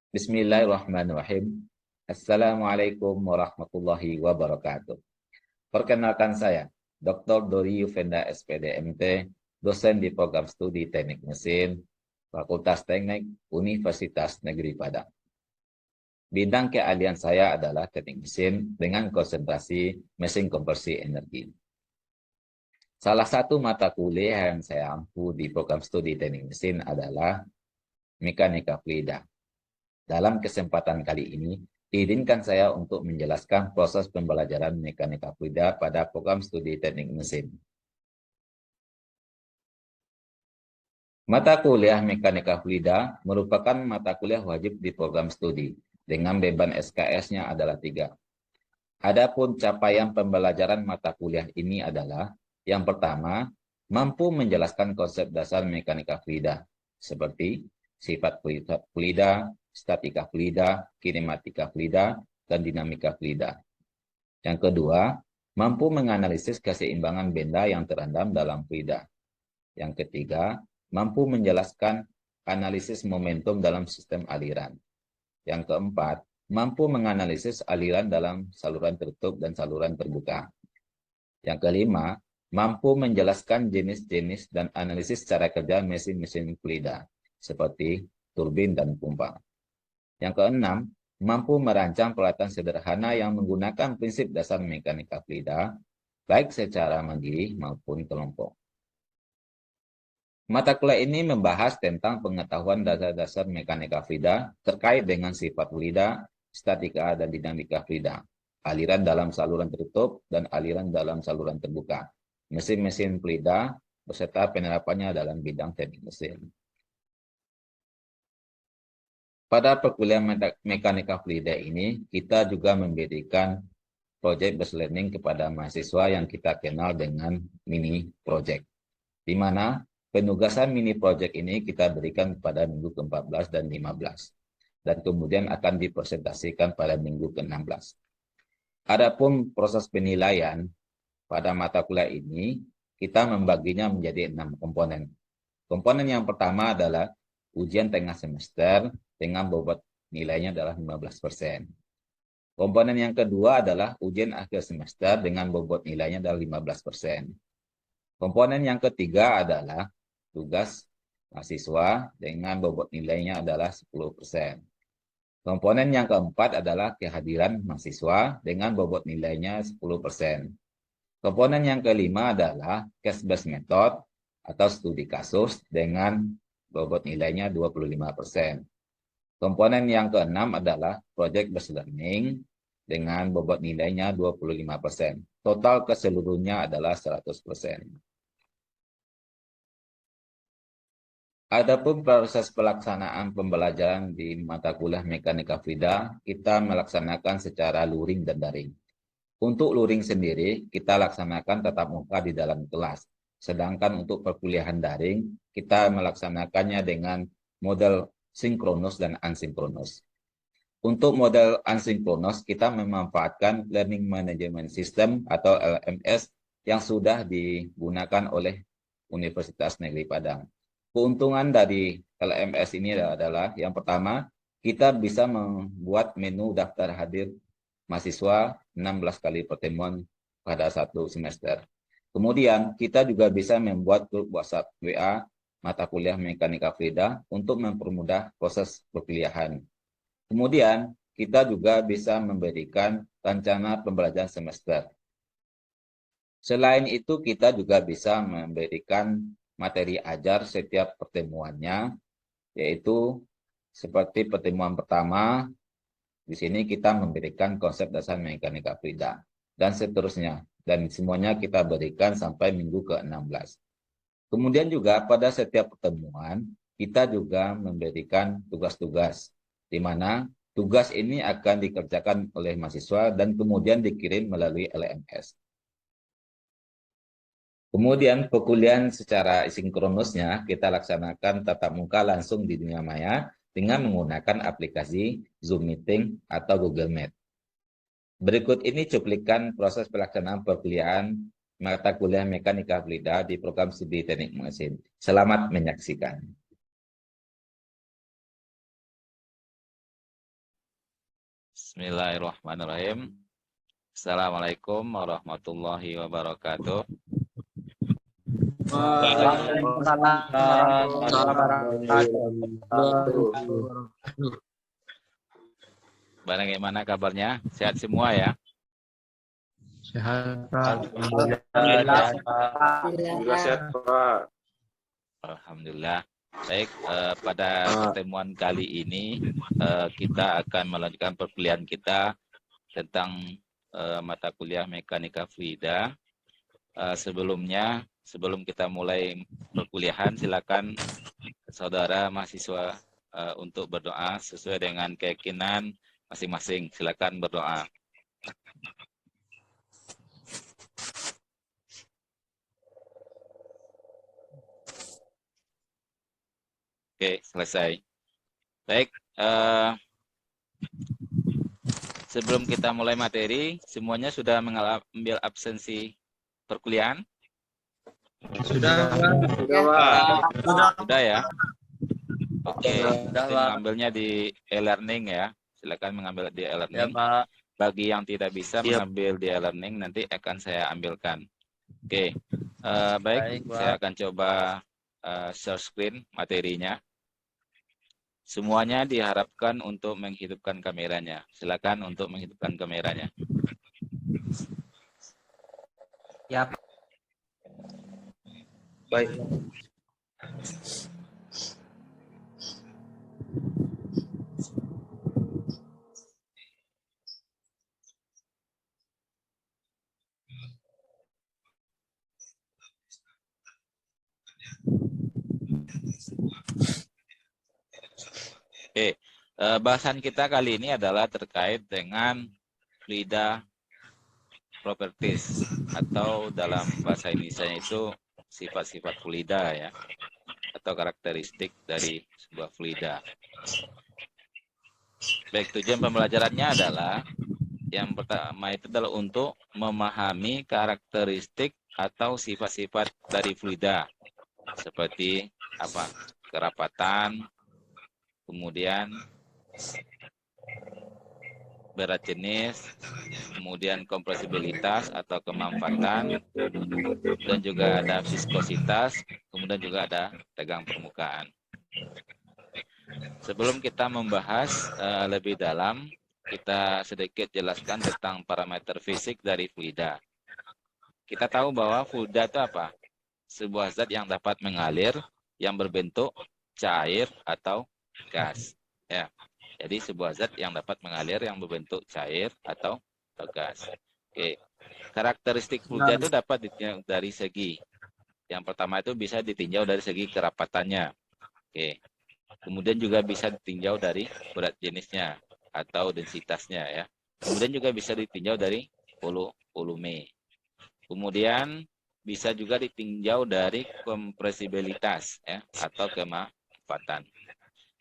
Bismillahirrahmanirrahim. Assalamualaikum warahmatullahi wabarakatuh. Perkenalkan saya, Dr. Dori Yuvenda SPD MT, dosen di program studi Teknik Mesin, Fakultas Teknik Universitas Negeri Padang. Bidang keahlian saya adalah teknik mesin dengan konsentrasi mesin konversi energi. Salah satu mata kuliah yang saya ampu di program studi teknik mesin adalah mekanika fluida. Dalam kesempatan kali ini, izinkan saya untuk menjelaskan proses pembelajaran mekanika fluida pada program studi teknik mesin. Mata kuliah mekanika fluida merupakan mata kuliah wajib di program studi, dengan beban SKS-nya adalah 3. Adapun capaian pembelajaran mata kuliah ini adalah, yang pertama, mampu menjelaskan konsep dasar mekanika fluida, seperti sifat fluida, statika fluida, kinematika fluida, dan dinamika fluida. Yang kedua, mampu menganalisis keseimbangan benda yang terendam dalam fluida. Yang ketiga, mampu menjelaskan analisis momentum dalam sistem aliran. Yang keempat, mampu menganalisis aliran dalam saluran tertutup dan saluran terbuka. Yang kelima, mampu menjelaskan jenis-jenis dan analisis cara kerja mesin-mesin fluida, seperti turbin dan pompa. Yang keenam, mampu merancang peralatan sederhana yang menggunakan prinsip dasar mekanika fluida, baik secara mandiri maupun kelompok. Mata kuliah ini membahas tentang pengetahuan dasar-dasar mekanika fluida terkait dengan sifat fluida, statika dan dinamika fluida, aliran dalam saluran tertutup dan aliran dalam saluran terbuka, mesin-mesin fluida, beserta penerapannya dalam bidang teknik mesin. Pada perkuliahan mekanika fluida ini, kita juga memberikan project based learning kepada mahasiswa yang kita kenal dengan mini project. Di mana penugasan mini project ini kita berikan pada minggu ke-14 dan 15. Dan kemudian akan dipresentasikan pada minggu ke-16. Adapun proses penilaian pada mata kuliah ini, kita membaginya menjadi 6 komponen. Komponen yang pertama adalah ujian tengah semester dengan bobot nilainya adalah 15%. Komponen yang kedua adalah ujian akhir semester dengan bobot nilainya adalah 15%. Komponen yang ketiga adalah tugas mahasiswa dengan bobot nilainya adalah 10%. Komponen yang keempat adalah kehadiran mahasiswa dengan bobot nilainya 10%. Komponen yang kelima adalah case-based method atau studi kasus dengan bobot nilainya 25%. Komponen yang keenam adalah project based learning dengan bobot nilainya 25%. Total keseluruhnya adalah 100%. Adapun proses pelaksanaan pembelajaran di mata kuliah mekanika fluida, kita melaksanakan secara luring dan daring. Untuk luring sendiri, kita laksanakan tatap muka di dalam kelas. Sedangkan untuk perkuliahan daring, kita melaksanakannya dengan model sinkronus dan asinkronus. Untuk model asinkronus, kita memanfaatkan Learning Management System atau LMS yang sudah digunakan oleh Universitas Negeri Padang. Keuntungan dari LMS ini adalah yang pertama, kita bisa membuat menu daftar hadir mahasiswa 16 kali pertemuan pada satu semester. Kemudian, kita juga bisa membuat grup WhatsApp WA mata kuliah mekanika fluida untuk mempermudah proses perkuliahan. Kemudian, kita juga bisa memberikan rencana pembelajaran semester. Selain itu, kita juga bisa memberikan materi ajar setiap pertemuannya, yaitu seperti pertemuan pertama, di sini kita memberikan konsep dasar mekanika fluida, dan seterusnya. Dan semuanya kita berikan sampai minggu ke-16. Kemudian juga pada setiap pertemuan, kita juga memberikan tugas-tugas, di mana tugas ini akan dikerjakan oleh mahasiswa dan kemudian dikirim melalui LMS. Kemudian perkuliahan secara sinkronusnya kita laksanakan tatap muka langsung di dunia maya dengan menggunakan aplikasi Zoom Meeting atau Google Meet. Berikut ini cuplikan proses pelaksanaan perkuliahan mata kuliah mekanika fluida di program studi teknik mesin. Selamat menyaksikan. Bismillahirrahmanirrahim. Assalamualaikum warahmatullahi wabarakatuh. Waalaikumsalam warahmatullahi wabarakatuh. Bagaimana kabarnya? Sehat semua ya? Sehat, Pak. Alhamdulillah, sehat, Pak. Alhamdulillah. Baik, pada pertemuan kali ini kita akan melanjutkan perkuliahan kita tentang mata kuliah Mekanika Fluida. Sebelum kita mulai perkuliahan, silakan saudara mahasiswa untuk berdoa sesuai dengan keyakinan masing-masing. Silakan berdoa. Oke, selesai. Baik, sebelum kita mulai materi, semuanya sudah mengambil absensi perkuliahan? Sudah, Sudah ya? Oke, nanti mengambilnya di e-learning ya. Silakan mengambil di e-learning. Ya, Pak. Bagi yang tidak bisa mengambil di e-learning, nanti akan saya ambilkan. Oke, baik, saya akan coba share screen materinya. Semuanya diharapkan untuk menghidupkan kameranya. Silakan untuk menghidupkan kameranya. Ya. Baik. Oke, bahasan kita kali ini adalah terkait dengan fluida properties atau dalam bahasa Indonesia itu sifat-sifat fluida ya, atau karakteristik dari sebuah fluida. Baik, tujuan pembelajarannya adalah yang pertama itu adalah untuk memahami karakteristik atau sifat-sifat dari fluida seperti apa? Kerapatan, kemudian berat jenis, kemudian kompresibilitas atau kemanfaatan, dan juga ada viskositas, kemudian juga ada tegang permukaan. Sebelum kita membahas lebih dalam, kita sedikit jelaskan tentang parameter fisik dari fluida. Kita tahu bahwa fluida itu apa? Sebuah zat yang dapat mengalir, yang berbentuk cair atau gas. Ya. Jadi sebuah zat yang dapat mengalir yang berbentuk cair atau gas. Oke. Karakteristik fluida itu dapat ditinjau dari segi. Yang pertama itu bisa ditinjau dari segi kerapatannya. Oke. Kemudian juga bisa ditinjau dari berat jenisnya atau densitasnya ya. Kemudian juga bisa ditinjau dari volume. Kemudian bisa juga ditinjau dari kompresibilitas ya atau kemanfaatan.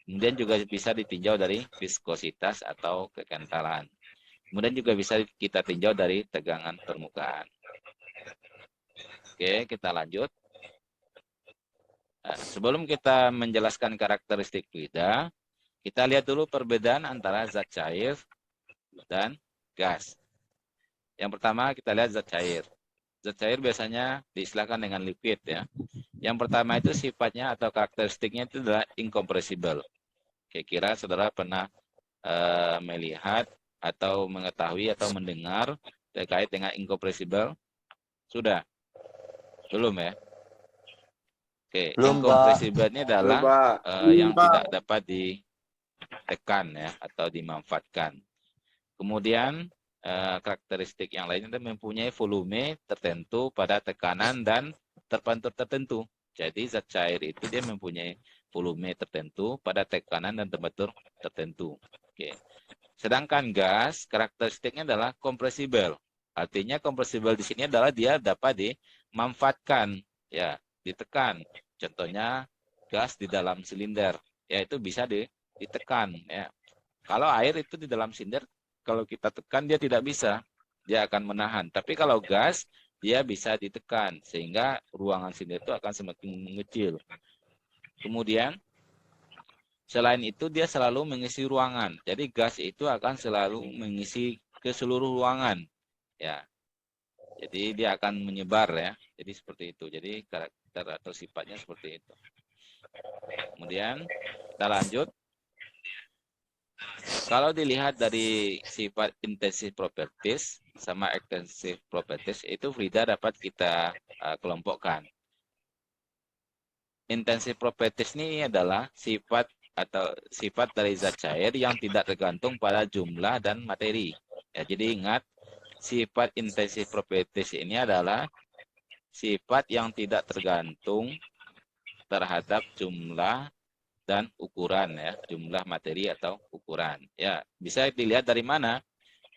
Kemudian juga bisa ditinjau dari viskositas atau kekentalan. Kemudian juga bisa kita tinjau dari tegangan permukaan. Oke, kita lanjut. Nah, sebelum kita menjelaskan karakteristik fluida, kita lihat dulu perbedaan antara zat cair dan gas. Yang pertama kita lihat zat cair. Zat cair biasanya diistilahkan dengan liquid ya. Yang pertama itu sifatnya atau karakteristiknya itu adalah incompressible. Kira-kira saudara pernah melihat atau mengetahui atau mendengar terkait dengan incompressible? Sudah? Belum ya? Oke, incompressible ini adalah yang tidak dapat ditekan ya atau dimanfaatkan. Kemudian karakteristik yang lainnya itu mempunyai volume tertentu pada tekanan dan temperatur tertentu. Jadi zat cair itu dia mempunyai volume tertentu pada tekanan dan temperatur tertentu. Oke. Sedangkan gas karakteristiknya adalah compressible. Artinya compressible di sini adalah dia dapat dimanfaatkan, ya, ditekan. Contohnya gas di dalam silinder, ya itu bisa ditekan. Ya. Kalau air itu di dalam silinder, kalau kita tekan dia tidak bisa, dia akan menahan. Tapi kalau gas dia bisa ditekan sehingga ruangan silinder itu akan semakin mengecil. Kemudian Selain itu dia selalu mengisi ruangan. Jadi gas itu akan selalu mengisi ke seluruh ruangan. Ya. Jadi dia akan menyebar ya. Jadi seperti itu. Jadi karakter atau sifatnya seperti itu. Kemudian kita lanjut. Kalau dilihat dari sifat intensive properties sama extensive properties itu Frida dapat kita kelompokkan. Intensive properties ini adalah sifat atau sifat dari zat cair yang tidak tergantung pada jumlah dan materi. Ya, jadi ingat, sifat intensive properties ini adalah sifat yang tidak tergantung terhadap jumlah dan ukuran ya, jumlah materi atau ukuran. Ya, bisa dilihat dari mana?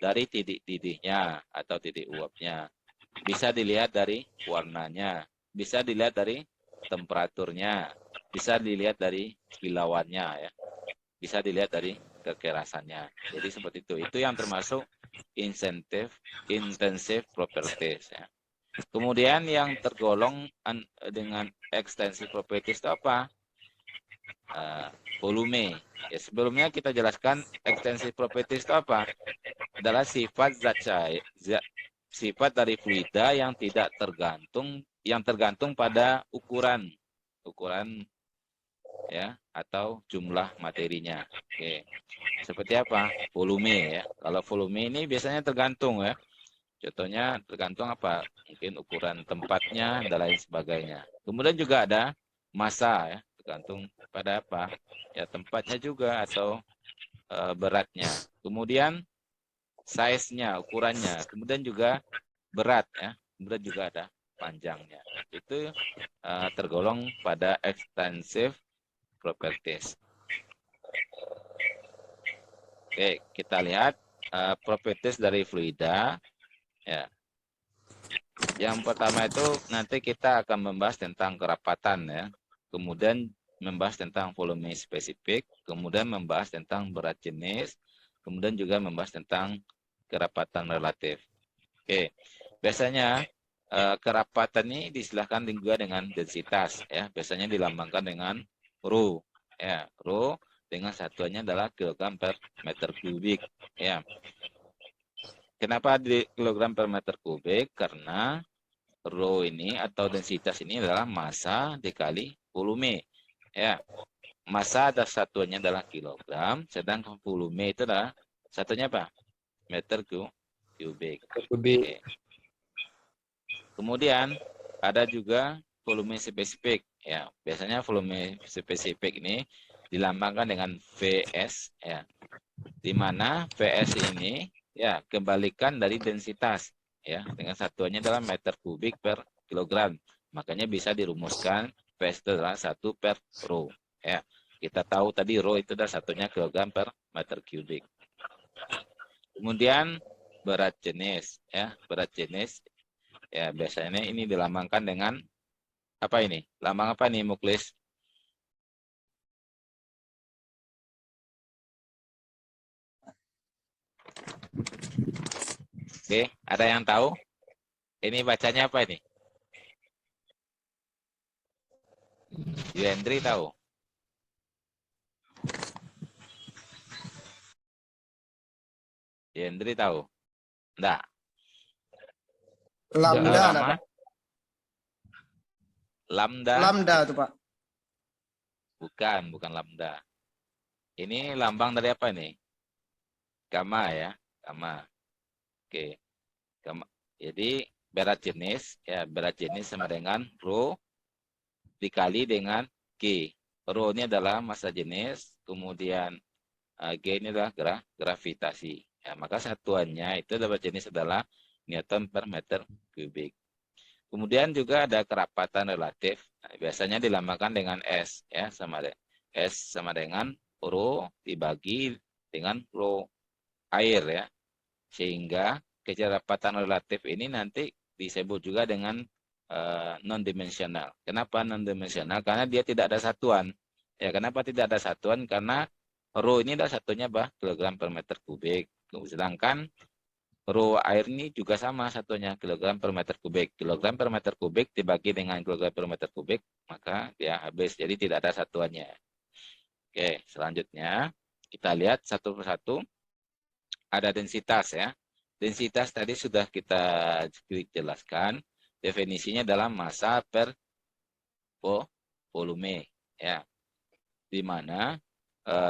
Dari titik-titiknya atau titik uapnya. Bisa dilihat dari warnanya, bisa dilihat dari temperaturnya, bisa dilihat dari kilauannya ya. Bisa dilihat dari kekerasannya. Jadi seperti itu. Itu yang termasuk intensive properties ya. Kemudian yang tergolong dengan extensive properties itu apa? Volume. Ya, sebelumnya kita jelaskan extensive properties itu apa? Adalah sifat zat cair, sifat dari fluida yang tidak tergantung pada ukuran ya atau jumlah materinya. Oke. Seperti apa? Volume ya. Kalau volume ini biasanya tergantung ya. Contohnya tergantung apa? Mungkin ukuran tempatnya dan lain sebagainya. Kemudian juga ada massa ya, tergantung pada apa? Ya tempatnya juga atau beratnya. Kemudian size-nya, ukurannya. Kemudian juga berat ya. Kemudian juga ada panjangnya. Itu tergolong pada extensive properties. Oke, kita lihat properties dari fluida. Ya. Yang pertama itu nanti kita akan membahas tentang kerapatan ya. Kemudian membahas tentang volume spesifik, kemudian membahas tentang berat jenis, kemudian juga membahas tentang kerapatan relatif. Oke. Biasanya kerapatan ini disilahkan juga dengan densitas ya. Biasanya dilambangkan dengan rho ya. Rho dengan satuannya adalah kilogram per meter kubik ya. Kenapa di kilogram per meter kubik? Karena rho ini atau densitas ini adalah massa dikali volume. Ya, massa ada satuannya adalah kilogram, sedangkan volume itu adalah satunya apa? Meter kubik. Oke. Kemudian ada juga volume spesifik. Ya, biasanya volume spesifik ini dilambangkan dengan VS. Ya, di mana VS ini ya kebalikan dari densitas ya, dengan satuannya adalah meter kubik per kilogram. Makanya bisa dirumuskan VS itu adalah 1 per rho ya. Kita tahu tadi rho itu adalah satunya kilogram per meter kubik. Kemudian berat jenis ya, berat jenis ya biasanya ini dilambangkan dengan apa ini? Lambang apa nih Muklis? Oke, ada yang tahu? Ini bacanya apa ini? Yendri tahu? Yendri tahu? Enggak. Lambda ada, Pak. Lambda? Lambda itu, Pak. Bukan lambda. Ini lambang dari apa nih? Gamma ya, gamma. Oke. Gamma. Jadi berat jenis ya, berat jenis sama dengan rho dikali dengan G. Rho ini adalah massa jenis, kemudian G ini adalah gravitasi. Ya, maka satuannya itu berat jenis adalah Newton per meter kubik. Kemudian juga ada kerapatan relatif. Nah, biasanya dilambangkan dengan S ya, S sama dengan rho dibagi dengan rho air ya. Sehingga kerapatan relatif ini nanti disebut juga dengan non-dimensional. Kenapa non-dimensional? Karena dia tidak ada satuan. Ya, kenapa tidak ada satuan? Karena rho ini adalah satunya kilogram per meter kubik. Sedangkan rho air ini juga sama satunya kilogram per meter kubik. Kilogram per meter kubik dibagi dengan kilogram per meter kubik, maka dia habis. Jadi tidak ada satuannya. Oke, selanjutnya kita lihat satu persatu. Ada densitas ya. Densitas tadi sudah kita jelaskan. Definisinya dalam massa per volume ya. Di mana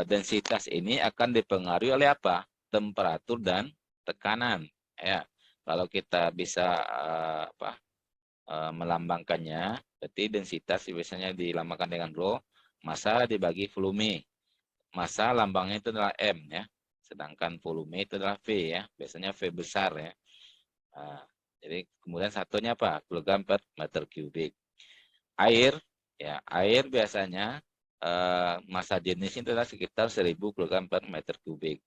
densitas ini akan dipengaruhi oleh apa? Temperatur dan tekanan ya. Kalau kita bisa melambangkannya, berarti densitas biasanya dilambangkan dengan rho, massa dibagi volume. Massa lambangnya itu adalah M ya. Sedangkan volume itu adalah V ya. Biasanya V besar ya. Nah, jadi kemudian satunya apa? Kilogram per meter kubik. Air ya, air biasanya massa jenis itu adalah sekitar 1000 kg per meter kubik.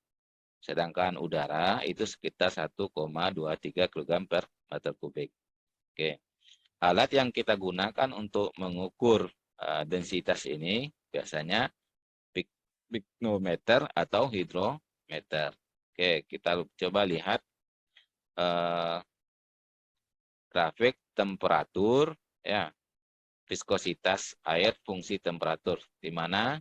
Sedangkan udara itu sekitar 1,23 kg per meter kubik. Oke. Alat yang kita gunakan untuk mengukur densitas ini biasanya piknometer atau hidrometer. Oke, kita coba lihat grafik temperatur ya, viskositas air fungsi temperatur, di mana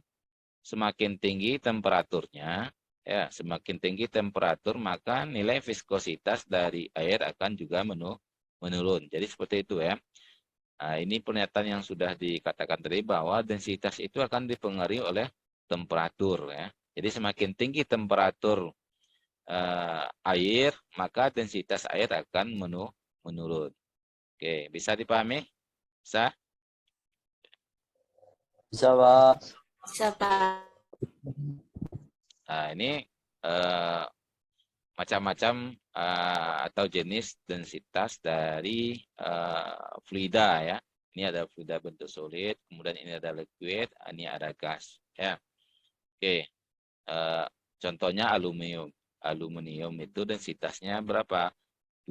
semakin tinggi temperaturnya ya, semakin tinggi temperatur maka nilai viskositas dari air akan juga menurun. Jadi seperti itu ya. Nah, ini pernyataan yang sudah dikatakan tadi bahwa densitas itu akan dipengaruhi oleh temperatur ya. Jadi semakin tinggi temperatur air, maka densitas air akan menurun. Oke, bisa dipahami? Bisa? Bisa, Pak. Bisa, Pak. Nah, ini macam-macam atau jenis densitas dari fluida ya. Ini ada fluida bentuk solid, kemudian ini ada liquid, ini ada gas ya. Oke, contohnya aluminium. Aluminium itu densitasnya berapa?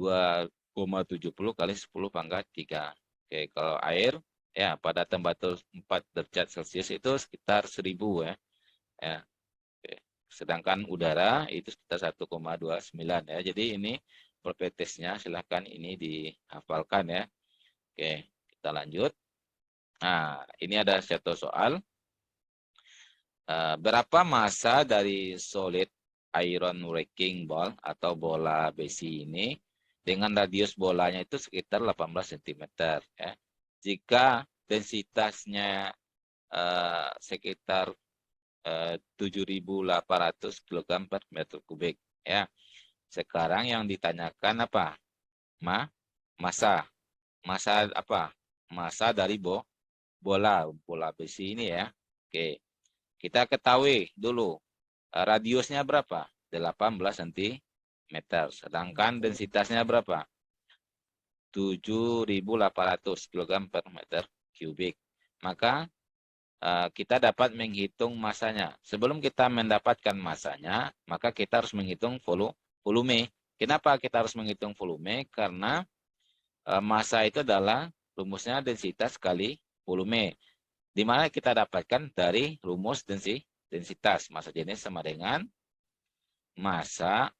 2,70 kali 10 pangkat 3. Oke, kalau air ya pada temperatur 4 derajat Celcius itu sekitar 1000 ya. Ya. Oke. Sedangkan udara itu sekitar 1,29 ya. Jadi ini propertiesnya silahkan ini dihafalkan ya. Oke, kita lanjut. Nah, ini ada satu soal. Berapa massa dari solid iron wrecking ball atau bola besi ini dengan radius bolanya itu sekitar 18 cm ya. Jika densitasnya sekitar 7.800 kg per meter kubik ya. Sekarang yang ditanyakan apa? Massa. Massa apa? Massa dari bola besi ini ya. Oke. Kita ketahui dulu radiusnya berapa? 18 cm. Sedangkan densitasnya berapa? 7.800 kg per meter kubik. Maka kita dapat menghitung massanya. Sebelum kita mendapatkan massanya, maka kita harus menghitung volume. Kenapa kita harus menghitung volume? Karena massa itu adalah rumusnya densitas kali volume. Di mana kita dapatkan dari rumus densitas. Massa jenis sama dengan massa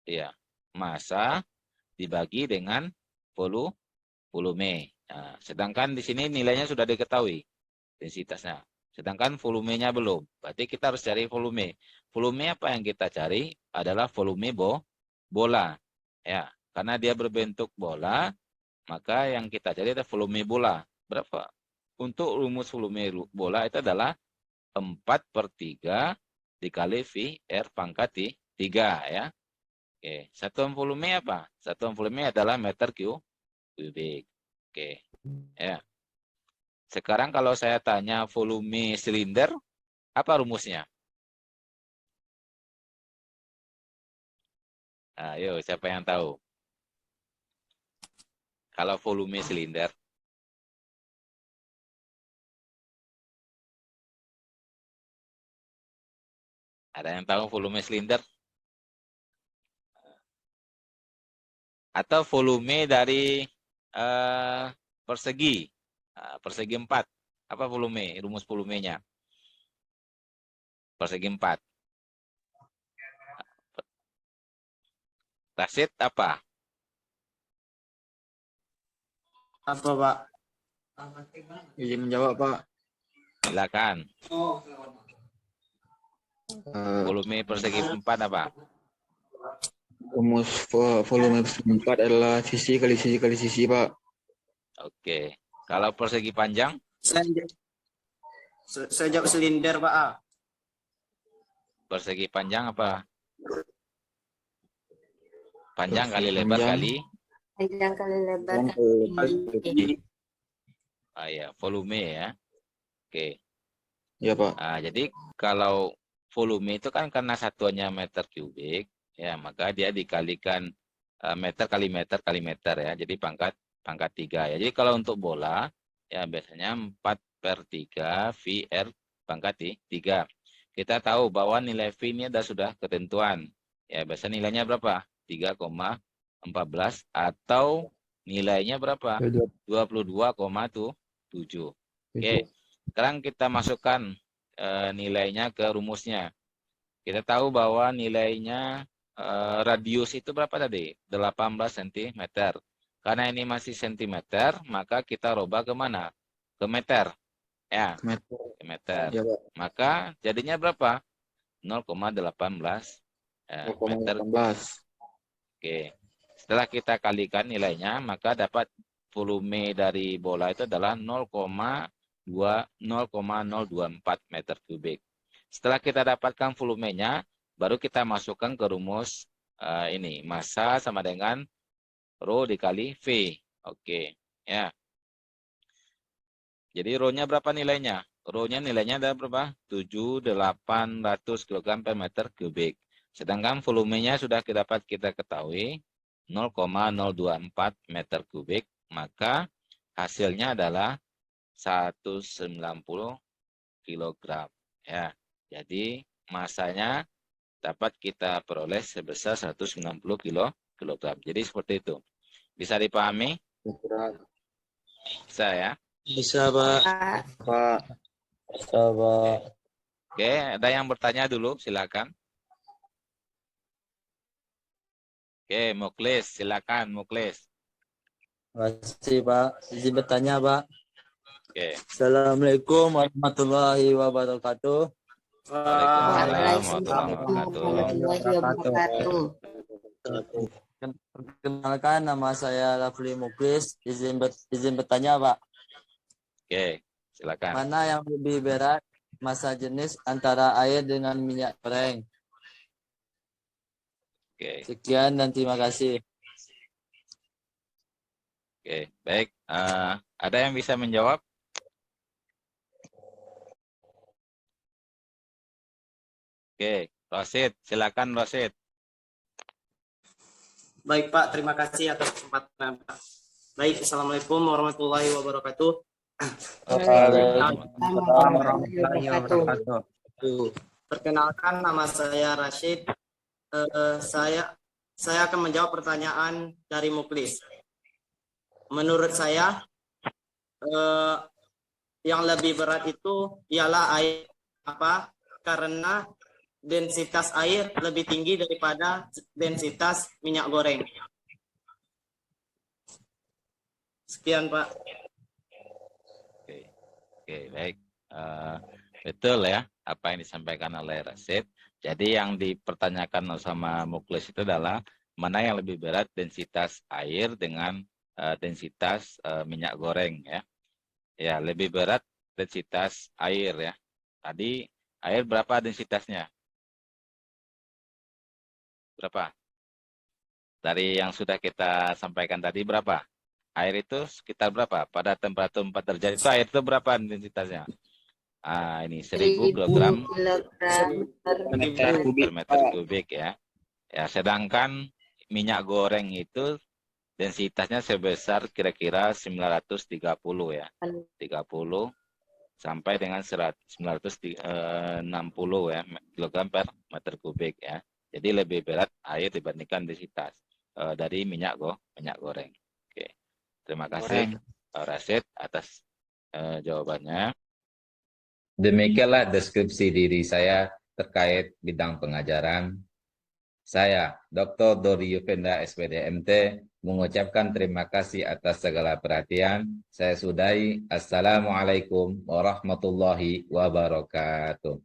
ya, massa dibagi dengan volume. Nah, sedangkan di sini nilainya sudah diketahui densitasnya. Sedangkan volumenya belum. Berarti kita harus cari volume. Volume apa yang kita cari adalah volume bola. Ya, karena dia berbentuk bola, maka yang kita cari adalah volume bola. Berapa? Untuk rumus volume bola itu adalah 4/3 dikali V R pangkat 3 ya. Oke, satuan volume apa? Satuan volume adalah meter kubik. Oke. Ya. Sekarang kalau saya tanya volume silinder, apa rumusnya? Ayo, siapa yang tahu? Kalau volume silinder. Ada yang tahu volume silinder? Atau volume dari persegi? Persegi 4. Apa volume? Rumus volumenya. Persegi 4. Rasid apa? Apa, Pak? Izin menjawab, Pak. Silakan. Volume persegi 4 apa? Rumus volume persegi 4 adalah sisi kali sisi kali sisi, Pak. Oke. Kalau persegi panjang? Saya jawab silinder, Pak. Persegi panjang apa? Panjang kali Persegi lebar panjang. kali? Panjang kali lebar Kali kali Ah ya, volume ya. Oke. Ya, Pak. Jadi kalau volume itu kan karena satuannya meter kubik, ya maka dia dikalikan meter kali meter kali meter ya. Jadi pangkat 3 ya. Jadi kalau untuk bola ya biasanya 4/3 VR pangkat 3. Kita tahu bahwa nilai V ini sudah ketentuan. Ya, biasanya nilainya berapa? 3,14 atau nilainya berapa? 22,7. Oke. Sekarang kita masukkan nilainya ke rumusnya. Kita tahu bahwa nilainya radius itu berapa tadi? 18 cm. Karena ini masih cm, maka kita rubah ke mana? Ke meter. Ya, Meter. ke meter. Ya, Pak. Maka jadinya berapa? 0,18 meter. 0,18. Oke. Setelah kita kalikan nilainya, maka dapat volume dari bola itu adalah 0,024 meter kubik. Setelah kita dapatkan volumenya, baru kita masukkan ke rumus ini. Massa sama dengan Rho dikali V. Oke. Ya. Jadi Rho-nya berapa nilainya? Rho-nya nilainya ada berapa? 7.800 kg per meter kubik. Sedangkan volumenya sudah dapat kita ketahui 0,024 meter kubik, maka hasilnya adalah 190 kg. Ya, jadi masanya dapat kita peroleh sebesar 190 kg. Jadi seperti itu. Bisa dipahami? Bisa ya? Bisa, Pak. Pak. Oke, ada yang bertanya dulu, silakan. Oke, Muklis, silakan Muklis. Terima kasih, Pak. Izin bertanya, Pak. Oke. Assalamualaikum warahmatullahi wabarakatuh. Waalaikumsalam warahmatullahi wabarakatuh. Perkenalkan, nama saya Rafli Muklis. Izin bertanya, Pak. Oke, silakan. Mana yang lebih berat massa jenis antara air dengan minyak goreng? Oke. Sekian dan terima kasih. Oke, baik. Ada yang bisa menjawab? Oke, Rosid, silakan Rosid. Baik, Pak. Terima kasih atas kesempatan, Pak. Baik, Assalamualaikum warahmatullahi wabarakatuh. Warahmatullahi wabarakatuh. Perkenalkan, nama saya Rashid. Saya akan menjawab pertanyaan dari Muklis. Menurut saya, yang lebih berat itu ialah air. Apa? Karena densitas air lebih tinggi daripada densitas minyak goreng. Sekian, Pak. Oke, baik. Betul ya apa yang disampaikan oleh Rashid. Jadi yang dipertanyakan sama Muklis itu adalah mana yang lebih berat, densitas air dengan densitas minyak goreng ya. Ya, lebih berat densitas air ya. Tadi air berapa densitasnya? Berapa? Dari yang sudah kita sampaikan tadi berapa? Air itu sekitar berapa? Pada temperatur 4 derajat itu air itu berapa densitasnya? Ini 1000 kg per meter kubik ya. Ya, sedangkan minyak goreng itu densitasnya sebesar kira-kira 930 ya. 30 sampai dengan 960 ya kilogram per meter kubik ya. Jadi lebih berat air dibandingkan densitas dari minyak goreng. Oke. Terima kasih Pak Rashid atas jawabannya. Demikianlah deskripsi diri saya terkait bidang pengajaran. Saya, Dr. Dori Yuvenda, SPD MT, mengucapkan terima kasih atas segala perhatian. Saya sudahi. Assalamualaikum warahmatullahi wabarakatuh.